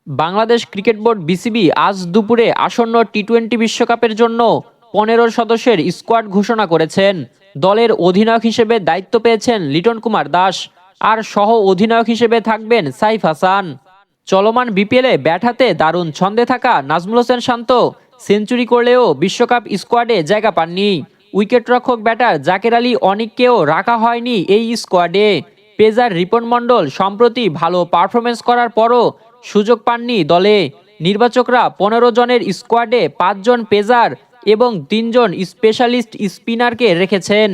Bangladesh cricket board BCB আজ দুপুরে আসন্ন টি-20 বিশ্বকাপের জন্য ১৫ সদস্যের স্কোয়াড ঘোষণা করেছেন। দলের অধিনায়ক হিসেবে দায়িত্ব পেয়েছেন লিটন কুমার দাস, আর সহ অধিনায়ক হিসেবে থাকবেন সাইফ হাসান। চলমান বিপিএলে ব্যাট হাতে দারুণ ছন্দে থাকা নাজমুল হোসেন শান্ত সেঞ্চুরি করলেও বিশ্বকাপ স্কোয়াডে জায়গা পাননি। উইকেটরক্ষক ব্যাটার জাকের আলী অনিককেও রাখা হয়নি এই স্কোয়াডে। পেসার রিপন মণ্ডল সম্প্রতি ভালো পারফরমেন্স করার পরও সুযোগ পাননি দলে। নির্বাচকরা ১৫ জনের স্কোয়াডে ৫ জন পেসার এবং ৩ জন স্পেশালিস্ট স্পিনারকে রেখেছেন।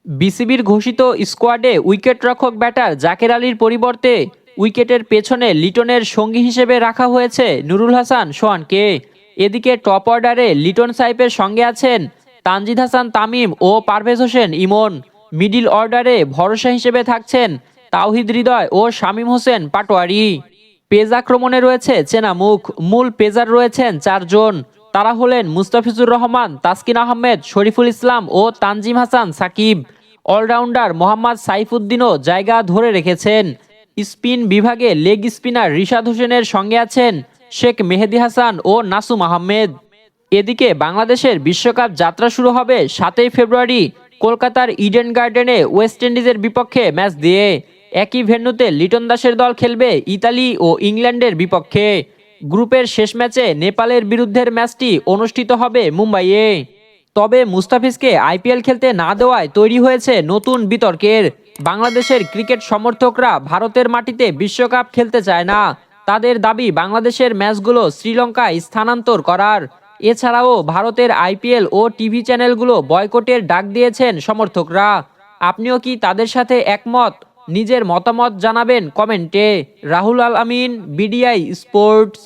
বিসিবির ঘোষিত স্কোয়াডে উইকেটরক্ষক ব্যাটার জাকের আলীর পরিবর্তে উইকেটের পেছনে লিটনের সঙ্গী হিসেবে রাখা হয়েছে নুরুল হাসান সোহানকে। এদিকে টপ অর্ডারে লিটন সাইফের সঙ্গে আছেন তানজিদ হাসান তামিম ও পারভেজ হোসেন ইমন। মিডিল অর্ডারে ভরসা হিসেবে থাকছেন তাওহিদ হৃদয় ও শামীম হোসেন পাটোয়ারি। পেজ আক্রমণে রয়েছে চেনা মুখ, মূল পেজার রয়েছেন ৪ জন। তারা হলেন মুস্তাফিজুর রহমান, তাসকিন আহমেদ, শরীফুল ইসলাম ও তানজিম হাসান সাকিব। অলরাউন্ডার মোহাম্মদ সাইফুদ্দিনও জায়গা ধরে রেখেছেন। স্পিন বিভাগে লেগ স্পিনার রিশাদ হোসেনের সঙ্গে আছেন শেখ মেহেদী হাসান ও নাসুম আহমেদ। এদিকে বাংলাদেশের বিশ্বকাপ যাত্রা শুরু হবে ৭ই ফেব্রুয়ারি কলকাতার ইডেন গার্ডেনে ওয়েস্ট ইন্ডিজের বিপক্ষে ম্যাচ দিয়ে। একই ভেন্যুতে লিটন দাসের দল খেলবে ইতালি ও ইংল্যান্ডের বিপক্ষে। গ্রুপের শেষ ম্যাচে নেপালের বিরুদ্ধের ম্যাচটি অনুষ্ঠিত হবে মুম্বাইয়ে। তবে মুস্তাফিজকে আইপিএল খেলতে না দেওয়ায় তৈরি হয়েছে নতুন বিতর্কের। বাংলাদেশের ক্রিকেট সমর্থকরা ভারতের মাটিতে বিশ্বকাপ খেলতে চায় না। তাদের দাবি বাংলাদেশের ম্যাচগুলো শ্রীলঙ্কায় স্থানান্তর করার। এছাড়াও ভারতের আইপিএল ও টিভি চ্যানেলগুলো বয়কটের ডাক দিয়েছেন সমর্থকরা। আপনিও কি তাদের সাথে একমত? নিজের মতামত জানাবেন কমেন্টে। রাহুল আল আমিন, বিডিআই স্পোর্টস।